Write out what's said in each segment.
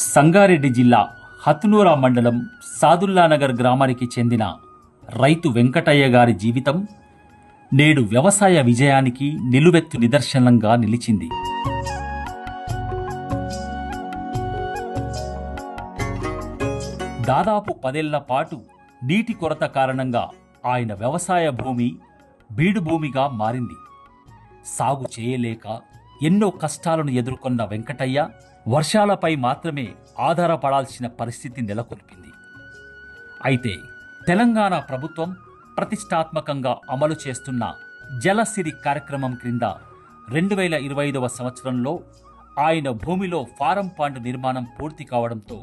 సంగారెడ్డి జిల్లా హత్నూరా మండలం సాదుల్లానగర్ గ్రామానికి చెందిన రైతు వెంకటయ్య గారి జీవితం నేడు వ్యవసాయ విజయానికి నిలువెత్తు నిదర్శనంగా నిలిచింది. దాదాపు 10 ఏళ్ల పాటు నీటి కొరత కారణంగా ఆయన వ్యవసాయ భూమి బీడు భూమిగా మారింది. సాగు చేయలేక ఎన్నో కష్టాలను ఎదుర్కొన్న వెంకటయ్య వర్షాలపై మాత్రమే ఆధారపడాల్సిన పరిస్థితి నెలకొల్పింది. అయితే తెలంగాణ ప్రభుత్వం ప్రతిష్టాత్మకంగా అమలు చేస్తున్న జలసిరి కార్యక్రమం క్రింద 2025వ సంవత్సరంలో ఆయన భూమిలో ఫారం పాండ్ నిర్మాణం పూర్తి కావడంతో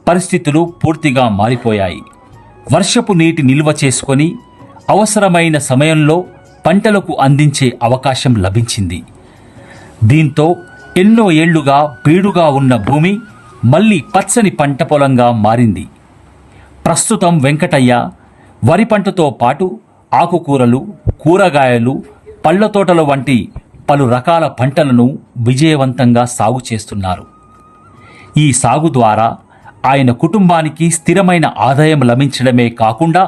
పరిస్థితులు పూర్తిగా మారిపోయాయి. వర్షపు నీటి నిల్వ చేసుకొని అవసరమైన సమయంలో పంటలకు అందించే అవకాశం లభించింది. దీంతో ఎన్నో ఏళ్లుగా బీడుగా ఉన్న భూమి మళ్లీ పచ్చని పంట పొలంగా మారింది. ప్రస్తుతం వెంకటయ్య వరి పంటతో పాటు ఆకుకూరలు, కూరగాయలు, పళ్ల తోటల వంటి పలు రకాల పంటలను విజయవంతంగా సాగు చేస్తున్నారు. ఈ సాగు ద్వారా ఆయన కుటుంబానికి స్థిరమైన ఆదాయం లభించడమే కాకుండా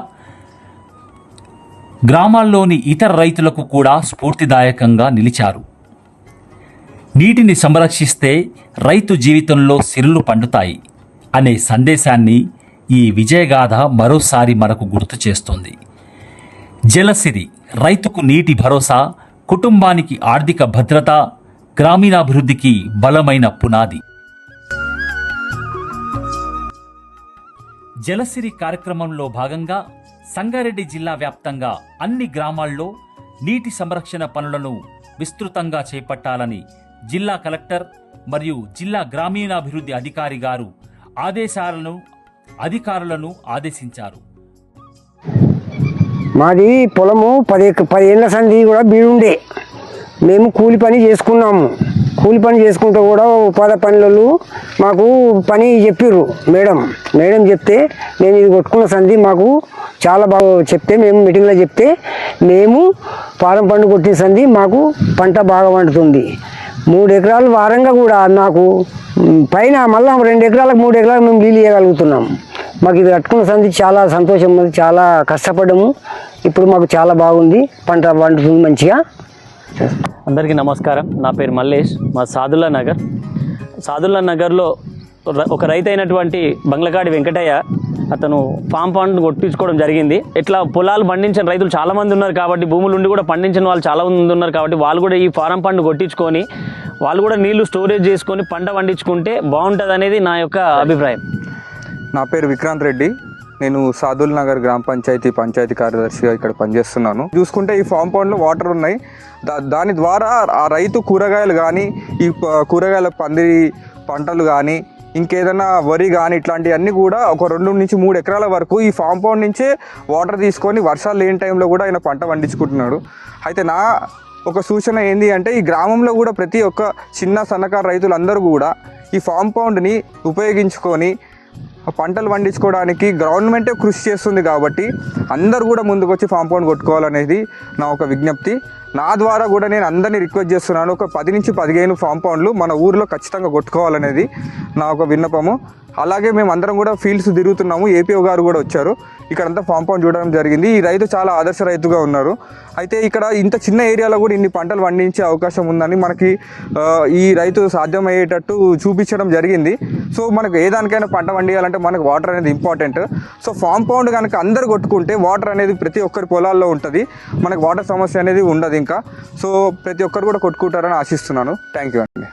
గ్రామాల్లోని ఇతర రైతులకు కూడా స్ఫూర్తిదాయకంగా నిలిచారు. నీటిని సంరక్షిస్తే రైతు జీవితంలో సిరులు పండుతాయి అనే సందేశాన్ని ఈ విజయగాథ మరోసారి మనకు గుర్తు చేస్తుంది. జలసిరి రైతుకు నీటి భరోసా, కుటుంబానికి ఆర్థిక భద్రత, గ్రామీణాభివృద్ధికి బలమైన పునాది. జలసిరి కార్యక్రమంలో భాగంగా సంగారెడ్డి జిల్లా వ్యాప్తంగా అన్ని గ్రామాల్లో నీటి సంరక్షణ పనులను విస్తృతంగా చేపట్టాలని జిల్లా కలెక్టర్ మరియు జిల్లా గ్రామీణాభివృద్ధి అధికారి గారు అధికారులను ఆదేశించారు. మాది పొలము 10 ఏళ్ల సంధి కూడా బీడుండే. మేము కూలి పని చేసుకున్నాము. కూలి పని చేసుకుంటూ కూడా ఉపాధి పనులు మాకు పని చెప్పిర్రు. మేడం చెప్తే నేను ఇది కొట్టుకున్న సంధి మాకు చాలా బాగా చెప్తే మేము మీటింగ్లో చెప్తే మేము పారం పండు కొట్టిన సంధి మాకు పంట బాగా పండుతుంది. 3 ఎకరాలు వారంగా కూడా నాకు పైన మళ్ళీ 2 ఎకరాలకు 3 ఎకరాలకు మేము నీళ్ళు ఇవ్వగలుగుతున్నాం. మాకు ఇది కట్టుకున్న సంధి చాలా సంతోషం ఉంది. చాలా కష్టపడ్డాము. ఇప్పుడు మాకు చాలా బాగుంది. పంట పండుతుంది మంచిగా. అందరికీ నమస్కారం. నా పేరు మల్లేష్. మా సాదుల్లా నగర్లో ఒక రైతు అయినటువంటి బంగ్లకాడి వెంకటయ్య అతను ఫామ్ పాండ్ కొట్టించుకోవడం జరిగింది. ఇట్లా పొలాలు పండించిన రైతులు చాలామంది ఉన్నారు కాబట్టి, భూములు ఉండి కూడా పండించిన వాళ్ళు చాలా మంది ఉన్నారు కాబట్టి వాళ్ళు కూడా ఈ ఫారం పండు కొట్టించుకొని వాళ్ళు కూడా నీళ్లు స్టోరేజ్ చేసుకొని పంట పండించుకుంటే బాగుంటుంది అనేది నా యొక్క అభిప్రాయం. నా పేరు విక్రాంత్ రెడ్డి. నేను సాదుల్ నగర్ గ్రామ పంచాయతీ కార్యదర్శిగా ఇక్కడ పనిచేస్తున్నాను. చూసుకుంటే ఈ ఫామ్ పాండ్లో వాటర్ ఉన్నాయి. దాని ద్వారా ఆ రైతు కూరగాయలు కానీ, ఈ కూరగాయల పంటలు కానీ, ఇంకేదైనా వరి కానీ ఇట్లాంటివన్నీ కూడా ఒక 2 నుంచి 3 ఎకరాల వరకు ఈ ఫామ్ పాండ్ నుంచే వాటర్ తీసుకొని వర్షాలు లేని టైంలో కూడా ఆయన పంట పండించుకుంటున్నాడు. అయితే నా ఒక సూచన ఏంటి అంటే, ఈ గ్రామంలో కూడా ప్రతి ఒక్క చిన్న సన్నకారు రైతులందరూ కూడా ఈ ఫామ్ పాండ్ని ఉపయోగించుకొని పంటలు పండించుకోవడానికి గవర్నమెంటే కృషి చేస్తుంది కాబట్టి అందరూ కూడా ముందుకు వచ్చి ఫామ్ పాండ్ కొట్టుకోవాలనేది నా ఒక విజ్ఞప్తి. నా ద్వారా కూడా నేను అందరినీ రిక్వెస్ట్ చేస్తున్నాను. ఒక 10 నుంచి 15 ఫామ్ పాండ్లు మన ఊరిలో ఖచ్చితంగా కొట్టుకోవాలనేది నా ఒక విన్నపము. అలాగే మేము అందరం కూడా ఫీల్డ్స్ తిరుగుతున్నాము. ఏపీఓ గారు కూడా వచ్చారు. ఇక్కడంతా ఫామ్ పాండ్ చూడడం జరిగింది. ఈ రైతు చాలా ఆదర్శ రైతుగా ఉన్నారు. అయితే ఇక్కడ ఇంత చిన్న ఏరియాలో కూడా ఇన్ని పంటలు పండించే అవకాశం ఉందని మనకి ఈ రైతు సాధ్యమయ్యేటట్టు చూపించడం జరిగింది. సో మనకు ఏ దానికైనా పంట పండియాలంటే మనకు వాటర్ అనేది ఇంపార్టెంట్. సో ఫామ్ పాండ్ కనుక అందరు కొట్టుకుంటే వాటర్ అనేది ప్రతి ఒక్కరి పొలాల్లో ఉంటుంది. మనకు వాటర్ సమస్య అనేది ఉండదు ఇంకా. సో ప్రతి ఒక్కరు కూడా కొట్టుకుంటారని ఆశిస్తున్నాను. థ్యాంక్ యూ అండి.